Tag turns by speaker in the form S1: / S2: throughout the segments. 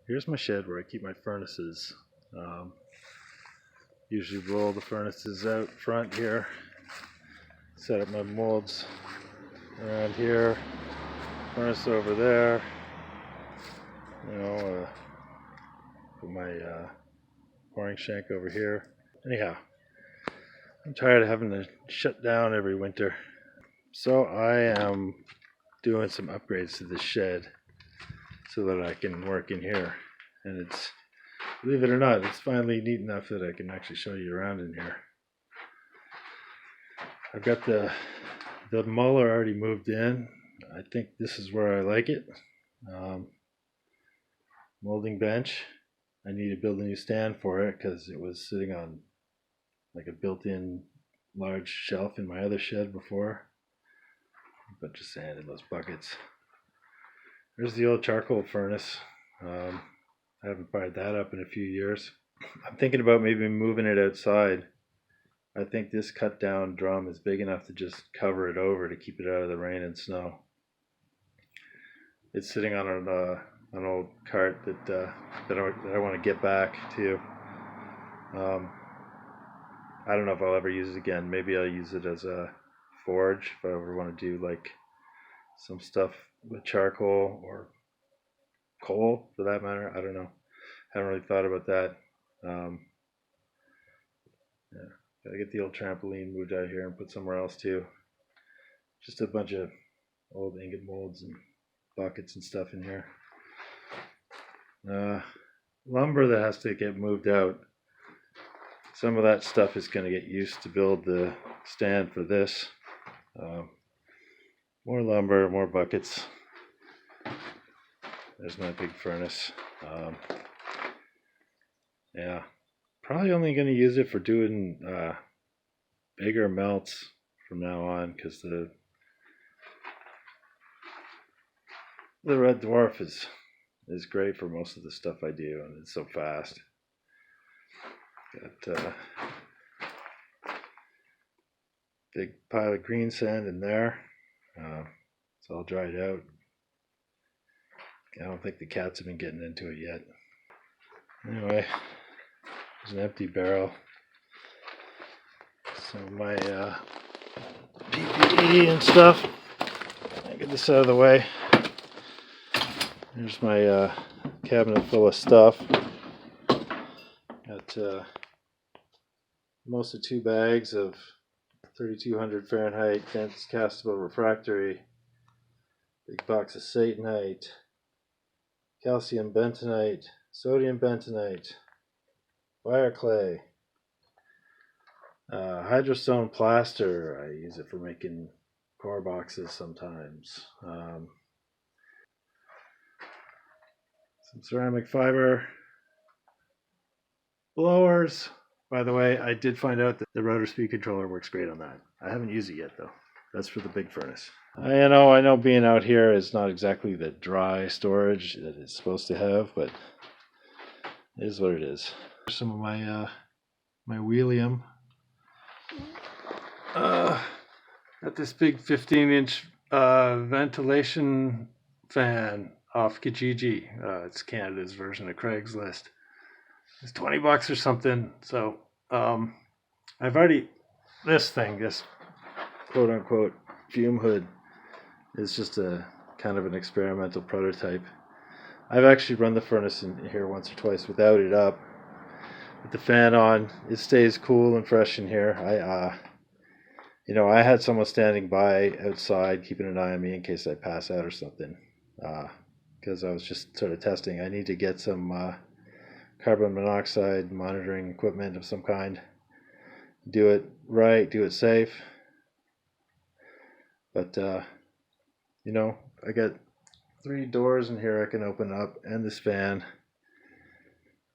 S1: Here's my shed where I keep my furnaces. Usually roll the furnaces out front here, set up my molds around here, furnace over there, put my pouring shank over here. Anyhow, I'm tired of having to shut down every winter, so I am doing some upgrades to the shed so that I can work in here. And it's, believe it or not, it's finally neat enough that I can actually show you around in here. I've got the muller already moved in. I think this is where I like it. Molding bench. I need to build a new stand for it because it was sitting on like a built-in large shelf in my other shed before. A bunch of sand in those buckets. There's the old charcoal furnace. I haven't fired that up in a few years. I'm thinking about maybe moving it outside. I think this cut down drum is big enough to just cover it over to keep it out of the rain and snow. It's sitting on an old cart that I want to get back to. I don't know if I'll ever use it again. Maybe I'll use it as a forge if I ever want to do like some stuff with charcoal or coal for that matter. I don't know. Haven't really thought about that. Yeah, gotta get the old trampoline moved out here and put somewhere else too. Just a bunch of old ingot molds and buckets and stuff in here. Lumber that has to get moved out. Some of that stuff is going to get used to build the stand for this. More lumber, more buckets. There's my big furnace. Yeah, probably only going to use it for doing bigger melts from now on because the red dwarf is great for most of the stuff I do, and it's so fast. Got big pile of green sand in there. It's all dried out. I don't think the cats have been getting into it yet. Anyway, there's an empty barrel. Some of my PPE and stuff. I'll get this out of the way. Here's my cabinet full of stuff. Got most of 2 bags of 3200 Fahrenheit dense castable refractory, big box of Satanite, calcium bentonite, sodium bentonite, fire clay, hydrostone plaster. I use it for making core boxes sometimes. Some ceramic fiber, blowers. By the way, I did find out that the rotor speed controller works great on that. I haven't used it yet though. That's for the big furnace. I know being out here is not exactly the dry storage that it's supposed to have, but it is what it is. Some of my my wheelium. Got this big 15-inch ventilation fan off Kijiji. It's Canada's version of Craigslist. It's $20 or something. So I've already, this quote unquote fume hood is just a kind of an experimental prototype. I've actually run the furnace in here once or twice without it up. With the fan on, it stays cool and fresh in here. I had someone standing by outside keeping an eye on me in case I pass out or something. Because I was just sort of testing. I need to get some carbon monoxide monitoring equipment of some kind. Do it right, do it safe. But I got 3 doors in here I can open up, and this fan.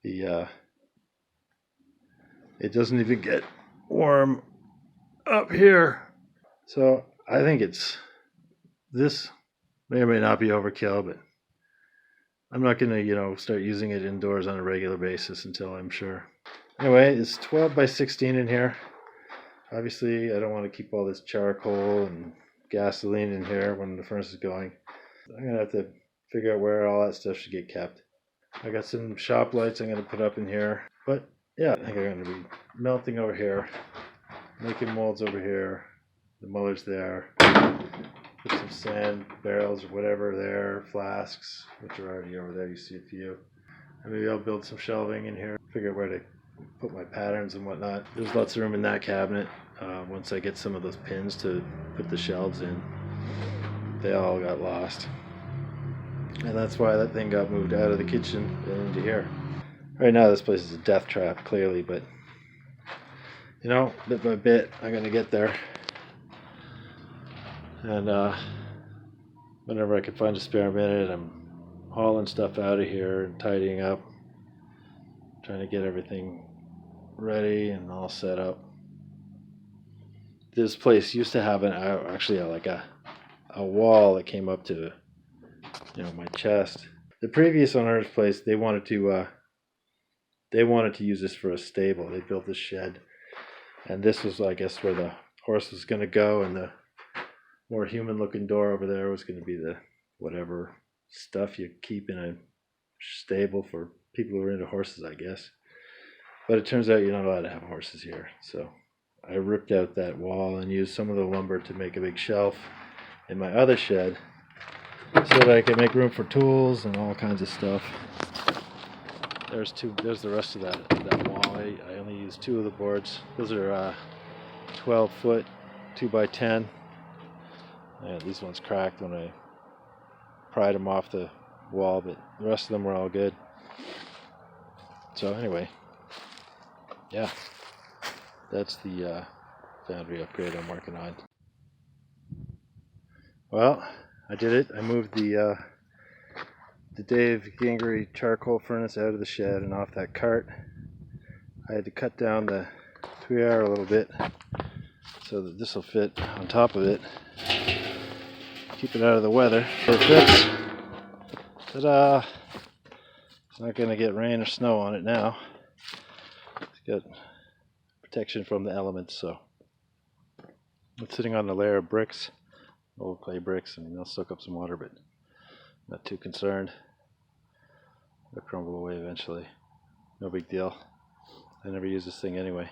S1: It doesn't even get warm up here. So I think this may or may not be overkill, but I'm not going to, start using it indoors on a regular basis until I'm sure. Anyway, it's 12 by 16 in here. Obviously, I don't want to keep all this charcoal and gasoline in here when the furnace is going. I'm going to have to figure out where all that stuff should get kept.
S2: I got some shop lights I'm going to put up in here. But yeah, I think I'm going to be melting over here, making molds over here. The muller's there. Put some sand barrels or whatever there, flasks, which are already over there. You see a few. And maybe I'll build some shelving in here, figure out where to put my patterns and whatnot. There's lots of room in that cabinet. Once I get some of those pins to put the shelves in, they all got lost. And that's why that thing got moved out of the kitchen and into here. Right now this place is a death trap, clearly, but you know, bit by bit, I'm gonna get there. And whenever I can find a spare minute, I'm hauling stuff out of here and tidying up, trying to get everything ready and all set up. This place used to have a wall that came up to, you know, my chest. The previous owner's place, they wanted to use this for a stable. They built this shed, and this was, I guess, where the horse was going to go, and the more human-looking door over there was going to be the whatever stuff you keep in a stable for people who are into horses, I guess. But it turns out you're not allowed to have horses here, so I ripped out that wall and used some of the lumber to make a big shelf in my other shed so that I could make room for tools and all kinds of stuff. There's the rest of that wall. I only used 2 of the boards. Those are 12 foot 2x10. Yeah, these ones cracked when I pried them off the wall, but the rest of them were all good. So anyway, yeah, that's the foundry upgrade I'm working on. Well, I did it. I moved the Dave Gingery charcoal furnace out of the shed and off that cart. I had to cut down the tuyere a little bit so that this will fit on top of it. Keep it out of the weather. It fits. Ta-da! It's not going to get rain or snow on it now. It's got protection from the elements, so it's sitting on a layer of bricks, old clay bricks, and they'll soak up some water, but not too concerned. They'll crumble away eventually. No big deal. I never use this thing anyway.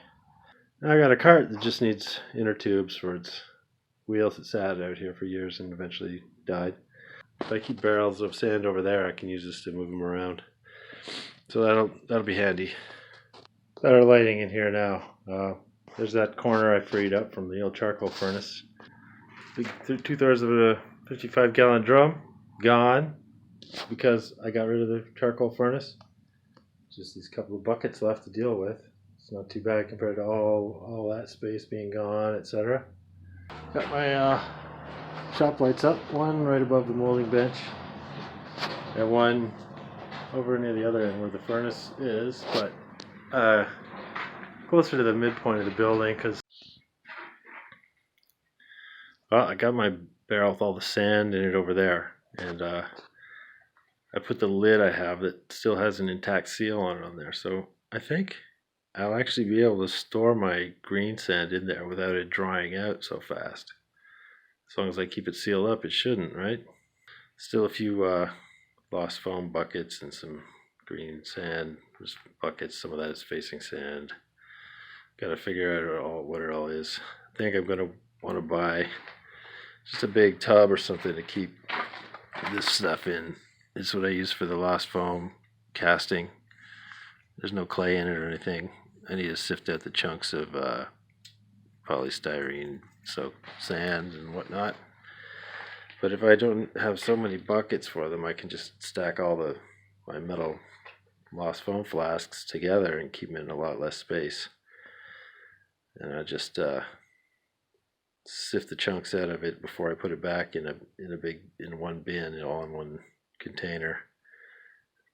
S2: Now I got a cart that just needs inner tubes for its wheels that sat out here for years and eventually died. If I keep barrels of sand over there, I can use this to move them around. So that'll be handy. Got our lighting in here now. There's that corner I freed up from the old charcoal furnace. Big 2/3 of a 55-gallon drum gone because I got rid of the charcoal furnace. Just these couple of buckets left to deal with. It's not too bad compared to all that space being gone, etc. Got my shop lights up, one right above the molding bench and one over near the other end where the furnace is, but closer to the midpoint of the building because I got my barrel with all the sand in it over there, and I put the lid I have that still has an intact seal on it on there, so I think I'll actually be able to store my green sand in there without it drying out so fast. As long as I keep it sealed up, it shouldn't, right? Still a few lost foam buckets and some green sand buckets. Some of that is facing sand. Got to figure out what it all is. I think I'm going to want to buy just a big tub or something to keep this stuff in. This is what I use for the lost foam casting. There's no clay in it or anything. I need to sift out the chunks of polystyrene soaked sand and whatnot. But if I don't have so many buckets for them, I can just stack all my metal lost foam flasks together and keep them in a lot less space. And I just sift the chunks out of it before I put it back in one bin, all in one container.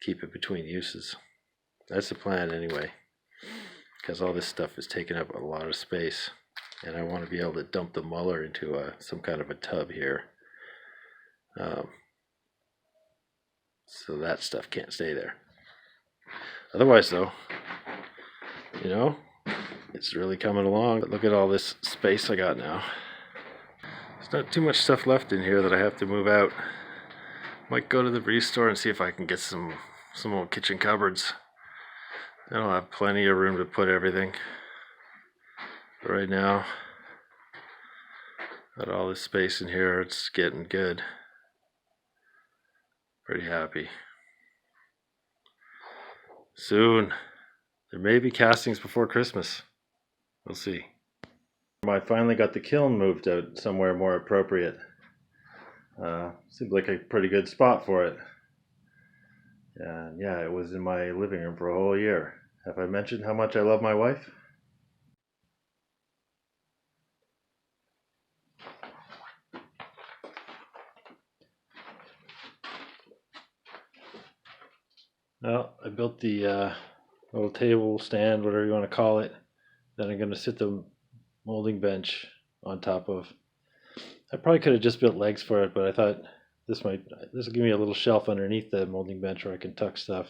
S2: Keep it between uses. That's the plan anyway, because all this stuff is taking up a lot of space, and I want to be able to dump the muller into some kind of a tub here. So that stuff can't stay there. Otherwise, though, you know, it's really coming along. But look at all this space I got now. There's not too much stuff left in here that I have to move out. Might go to the restore and see if I can get some
S1: some old kitchen cupboards. That'll have plenty of room to put everything. But right now, got all this space in here, it's getting good. Pretty happy. Soon, there may be castings before Christmas. We'll see. I finally got the kiln moved out somewhere more appropriate. Seemed like a pretty good spot for it. And yeah, it was in my living room for a whole year. Have I mentioned how much I love my wife? Well, I built the little table stand, whatever you want to call it, that I'm going to sit the molding bench on top of. I probably could have just built legs for it, but I thought this will give me a little shelf underneath the molding bench where I can tuck stuff.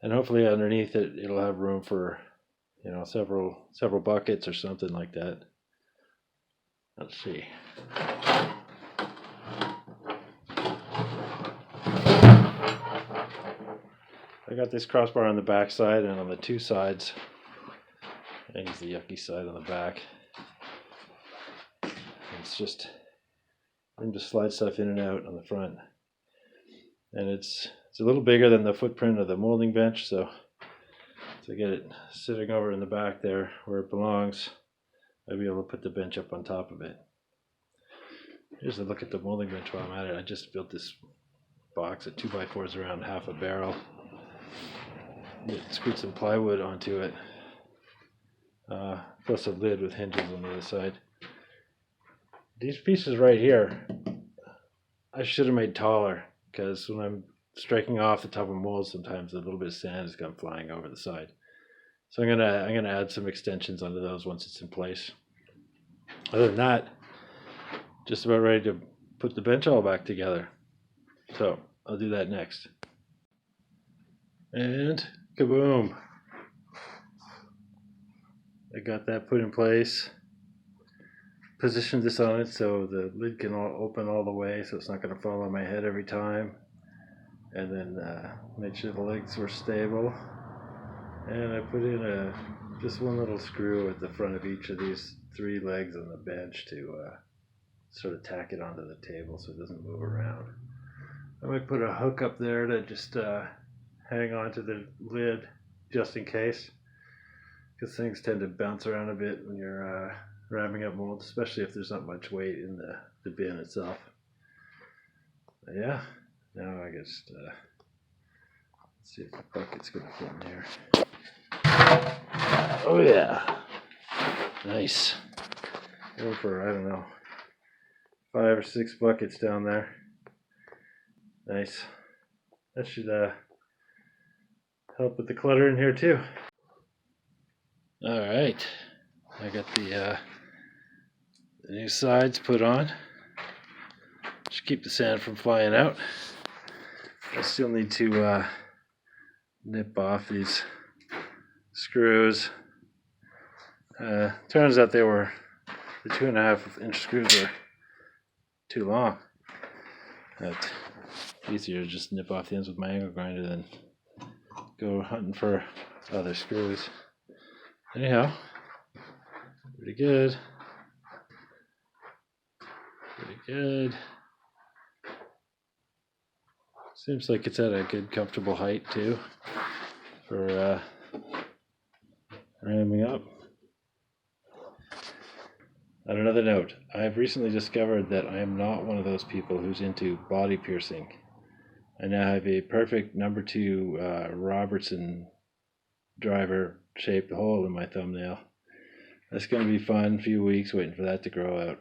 S1: And hopefully underneath it, it'll have room for, you know, several buckets or something like that. Let's see. I got this crossbar on the back side and on the two sides. I use the yucky side on the back. It's just room to slide stuff in and out on the front. And it's a little bigger than the footprint of the molding bench, so to get it sitting over in the back there where it belongs, I'll be able to put the bench up on top of it. Here's a look at the molding bench while I'm at it. I just built this box of 2x4s around half a barrel. Screwed some plywood onto it, plus a lid with hinges on the other side. These pieces right here, I should have made taller, because when I'm striking off the top of molds, sometimes a little bit of sand has come flying over the side. So I'm gonna add some extensions onto those once it's in place. Other than that, just about ready to put the bench all back together. So I'll do that next. And kaboom! I got that put in place. Positioned this on it so the lid can open all the way, so it's not going to fall on my head every time. And then made sure the legs were stable. And I put in just one little screw at the front of each of these 3 legs on the bench to sort of tack it onto the table so it doesn't move around. I might put a hook up there to just hang on to the lid just in case, because things tend to bounce around a bit when you're ramming up molds, especially if there's not much weight in the bin itself. But yeah, now I guess let's see if the bucket's gonna fit in here. Oh yeah, nice. Go for, I don't know, 5 or 6 buckets down there. Nice. That should help with the clutter in here too. All right, I got the new sides put on. Just keep the sand from flying out. I still need to nip off these screws. Turns out the 2.5-inch screws are too long. It's easier to just nip off the ends with my angle grinder than go hunting for other screws. Anyhow, pretty good. Pretty good. Seems like it's at a good comfortable height too for ramming up. On another note, I've recently discovered that I am not one of those people who's into body piercing. I now have a perfect number 2 Robertson driver shaped hole in my thumbnail. That's going to be fun. A few weeks waiting for that to grow out.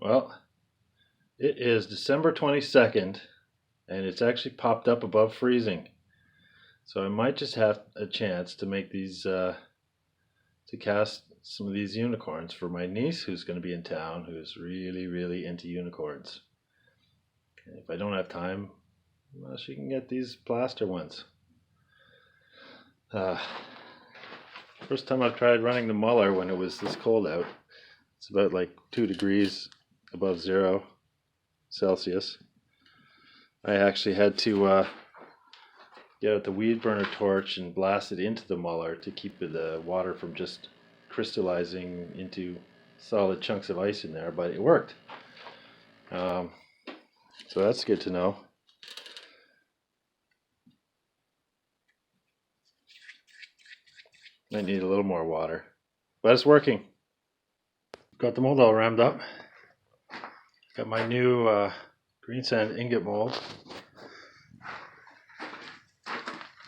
S2: Well, it is December 22nd, and it's actually popped up above freezing. So I might just have a chance to make these, to cast some of these unicorns for my niece who's going to be in town, who's really, really into unicorns. And if I don't have time, well, she can get these plaster ones. First time I've tried running the muller when it was this cold out. It's about like 2 degrees above 0 Celsius. I actually had to get out the weed burner torch and blast it into the muller to keep the water from just crystallizing into solid chunks of ice in there, but it worked. So that's good to know. Might need a little more water, but it's working. Got the mold all rammed up. Got my new green sand ingot mold.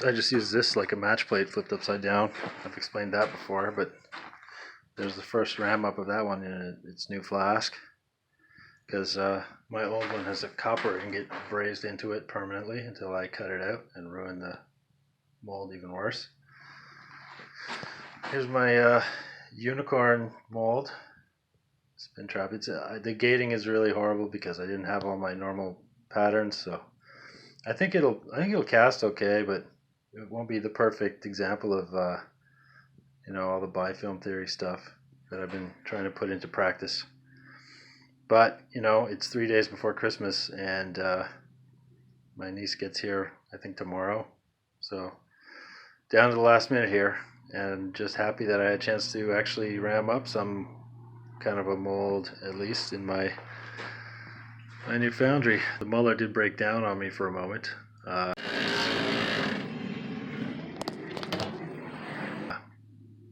S2: I just use this like a match plate flipped upside down. I've explained that before, but there's the first ram up of that one in its new flask, because my old one has a copper ingot brazed into it permanently until I cut it out and ruin the mold even worse. Here's my unicorn mold spin trap. It's the gating is really horrible because I didn't have all my normal patterns, so I think it'll cast okay, but it won't be the perfect example of all the biofilm theory stuff that I've been trying to put into practice. But it's 3 days before Christmas, and my niece gets here I think tomorrow, so down to the last minute here, and just happy that I had a chance to actually ram up some kind of a mold, at least in my new foundry. The muller did break down on me for a moment.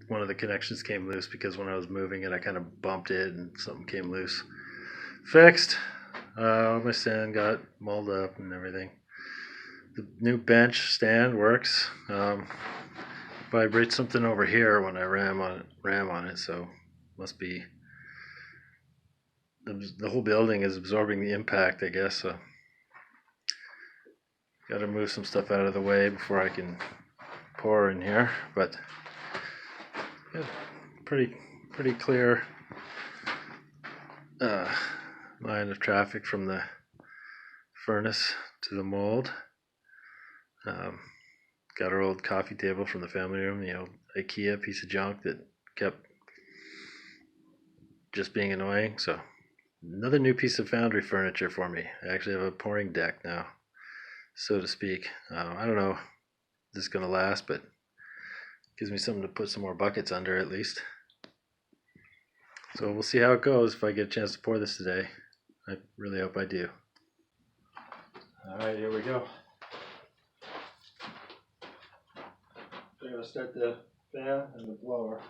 S2: One of the connections came loose because when I was moving it, I kind of bumped it and something came loose. Fixed. All my sand got molded up and everything. The new bench stand works. Vibrates something over here when I ram on it, so must be the whole building is absorbing the impact, I guess. So got to move some stuff out of the way before I can pour in here, but yeah, pretty clear line of traffic from the furnace to the mold. Got our old coffee table from the family room, the old IKEA piece of junk that kept just being annoying. So another new piece of foundry furniture for me. I actually have a pouring deck now, so to speak. I don't know if this is going to last, but gives me something to put some more buckets under at least. So we'll see how it goes if I get a chance to pour this today. I really hope I do. Alright, here we go. I'm going to start the fan and the blower.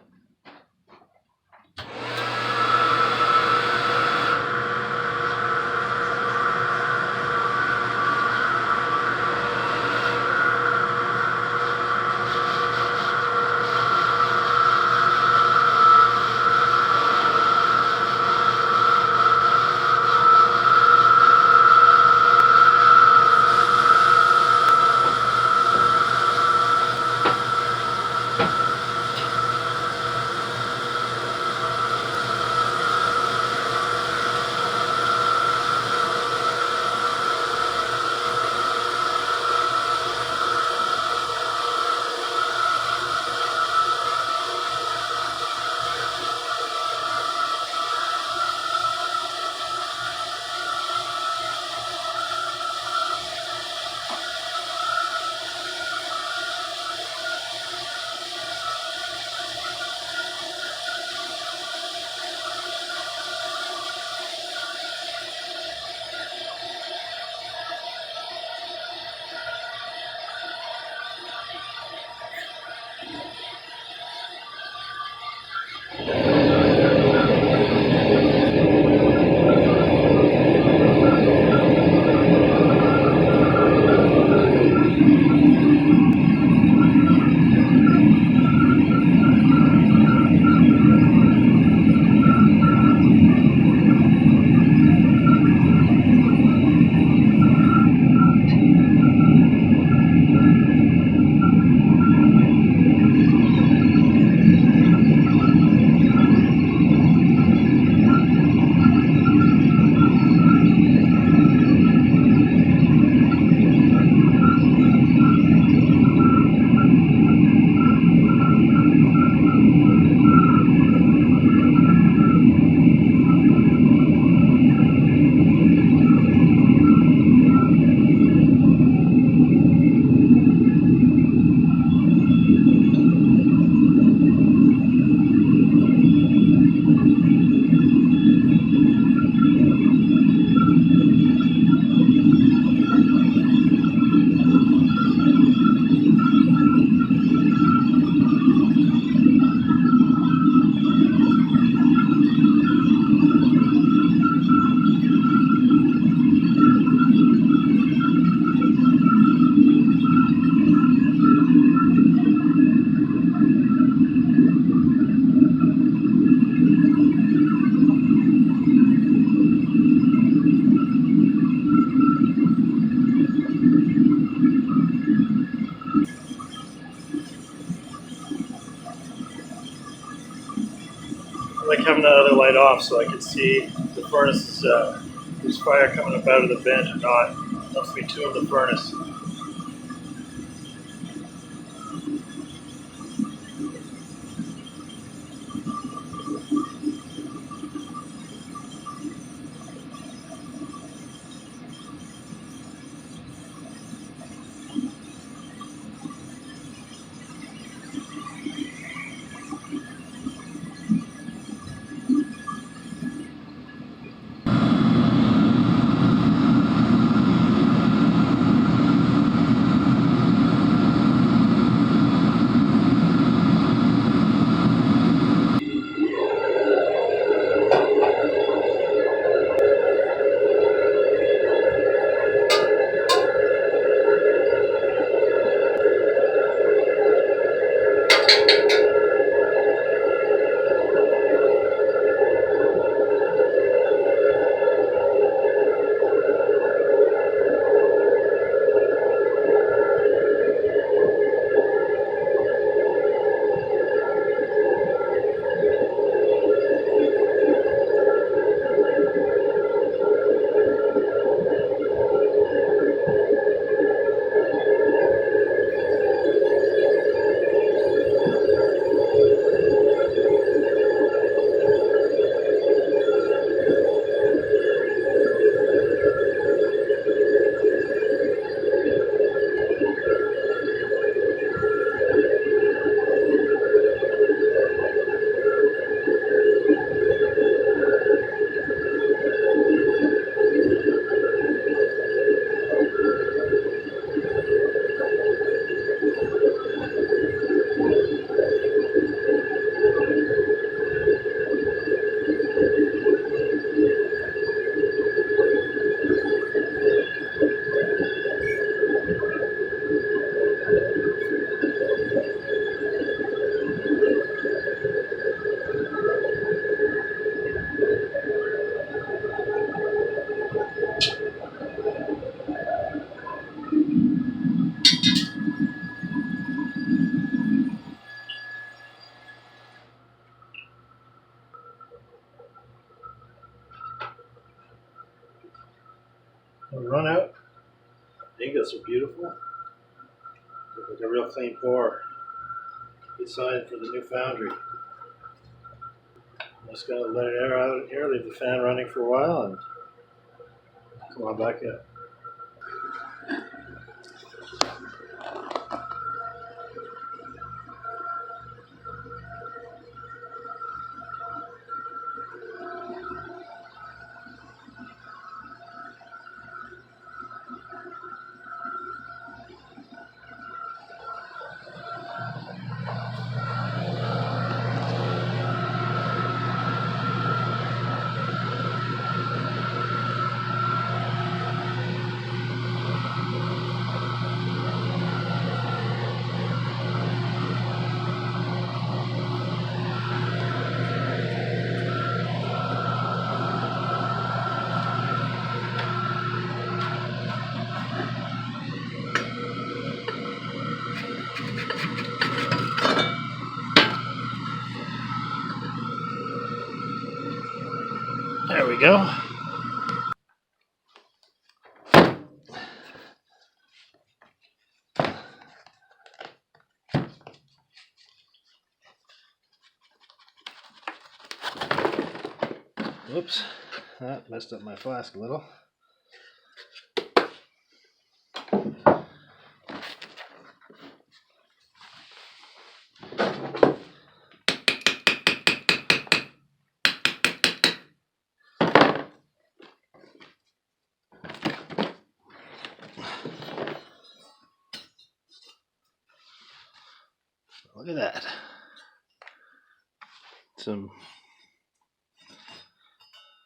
S2: I like having that other light off so I can see the furnace is, there's fire coming up out of the vent or not. It helps me tune the furnace. The run out. The ingots are beautiful. Look like a real clean pour. Good sign for the new foundry. I'm just gonna let it air out here, leave the fan running for a while, and come on back up. There we go. Whoops, that messed up my flask a little. Look at that. Some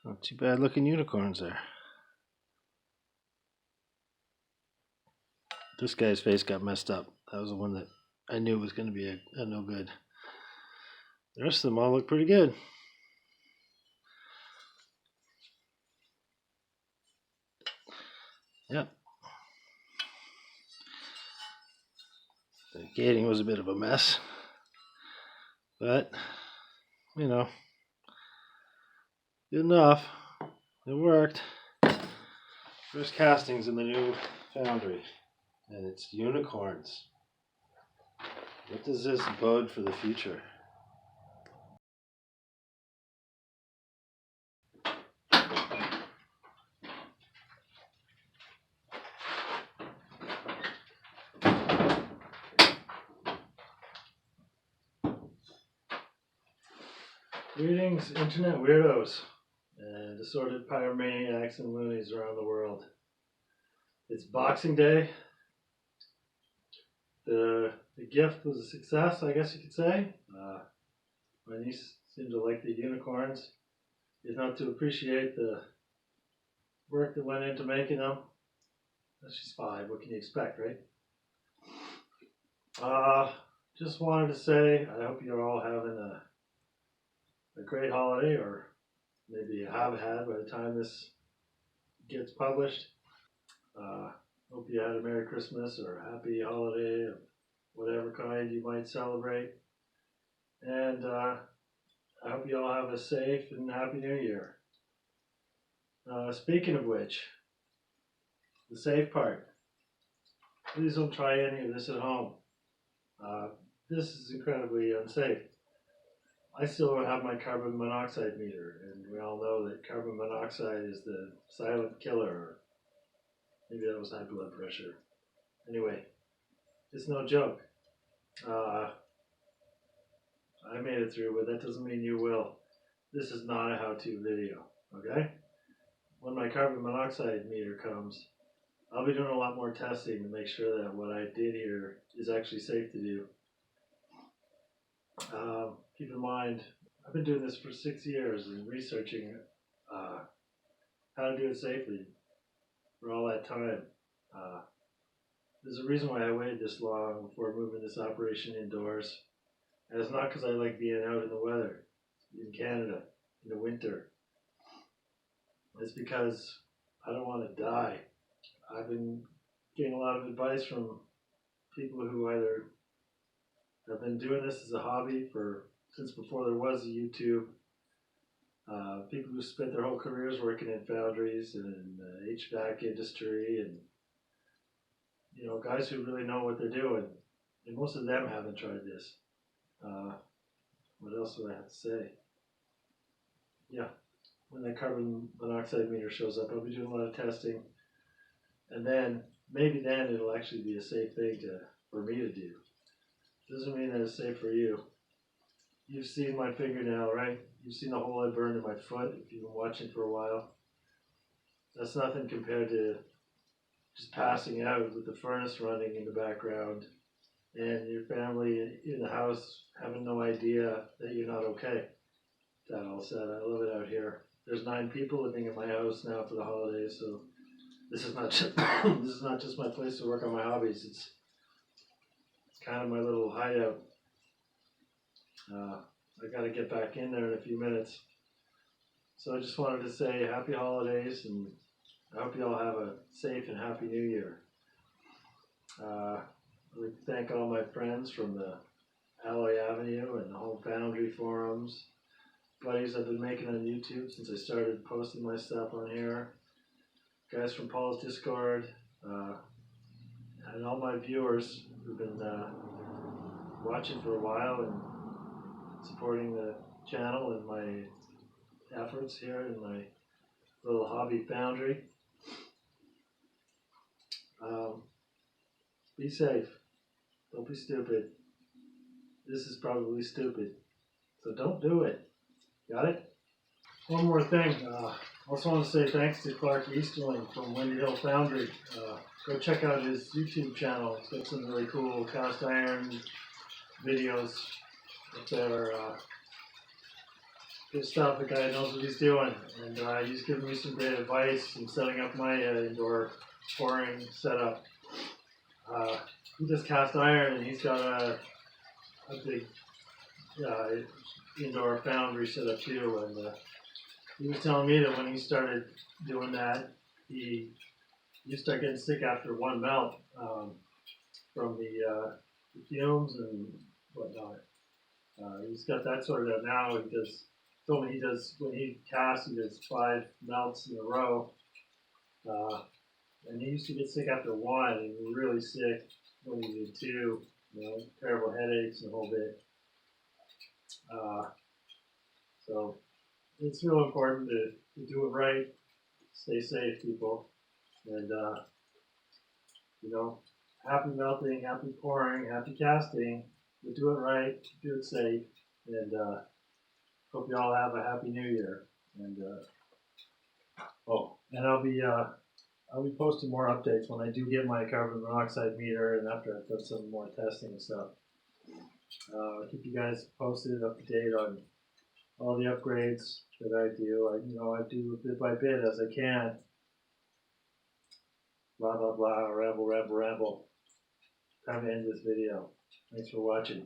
S2: not too bad looking unicorns there. This guy's face got messed up. That was the one that I knew was going to be a no good. The rest of them all look pretty good. Yep. The gating was a bit of a mess, but you know, good enough. It worked. First castings in the new foundry, and it's unicorns. What does this bode for the future? Greetings, internet weirdos and assorted pyromaniacs and loonies around the world. It's Boxing Day. The gift was a success, I guess you could say. My niece seemed to like the unicorns, if not to appreciate the work that went into making them. She's 5. What can you expect, right? Just wanted to say I hope you're all having a great holiday, or maybe you have had by the time this gets published. Hope you had a Merry Christmas or a Happy Holiday of whatever kind you might celebrate. And I hope you all have a safe and Happy New Year. Speaking of which, the safe part. Please don't try any of this at home. This is incredibly unsafe. I still don't have my carbon monoxide meter, and we all know that carbon monoxide is the silent killer, or maybe that was high blood pressure. Anyway, it's no joke. I made it through, but that doesn't mean you will. This is not a how-to video, okay? When my carbon monoxide meter comes, I'll be doing a lot more testing to make sure that what I did here is actually safe to do. Keep in mind, I've been doing this for 6 years and researching how to do it safely for all that time. There's a reason why I waited this long before moving this operation indoors. And it's not because I like being out in the weather in Canada in the winter. It's because I don't want to die. I've been getting a lot of advice from people who either have been doing this as a hobby since before there was YouTube, people who spent their whole careers working in foundries and in the HVAC industry, and guys who really know what they're doing. And most of them haven't tried this. What else would I have to say? Yeah, when that carbon monoxide meter shows up, I'll be doing a lot of testing, and then maybe then it'll actually be a safe thing for me to do. Doesn't mean that it's safe for you. You've seen my fingernail, right? You've seen the hole I burned in my foot if you've been watching for a while. That's nothing compared to just passing out with the furnace running in the background and your family in the house having no idea that you're not okay. That all said, I love it out here. There's 9 people living in my house now for the holidays, so this is not just this is not just my place to work on my hobbies. It's kind of my little hideout. I got to get back in there in a few minutes. So I just wanted to say happy holidays, and I hope you all have a safe and happy new year. I'd like to thank all my friends from the Alloy Avenue and the Home Foundry forums, buddies I've been making on YouTube since I started posting my stuff on here, guys from Paul's Discord, and all my viewers who've been watching for a while and supporting the channel and my efforts here in my little hobby foundry. Be safe. Don't be stupid. This is probably stupid, so don't do it. Got it? One more thing. Also want to say thanks to Clarke Easterling from Windy Hill Foundry. Go check out his YouTube channel. He's got some really cool cast iron videos up there. Good stuff. The guy knows what he's doing, and he's giving me some great advice in setting up my indoor pouring setup. He does cast iron, and he's got a big indoor foundry set up too. And he was telling me that when he started doing that, you start getting sick after one melt from the
S3: the fumes and whatnot. He's got that sorted out now. He does. Told me he does when he casts. He does 5 melts in a row. And he used to get sick after 1, and he was really sick when he did 2. You know, terrible headaches and a whole bit. So it's real important to do it right. Stay safe, people, and you know, happy melting, happy pouring, happy casting. But do it right, do it safe, and hope you all have a happy New Year. And and I'll be posting more updates when I do get my carbon monoxide meter and after I've done some more testing and stuff. I'll keep you guys posted, up to date on all the upgrades that I do. I do bit by bit as I can. Blah, blah, blah, ramble, ramble, ramble. Time to end this video. Thanks for watching.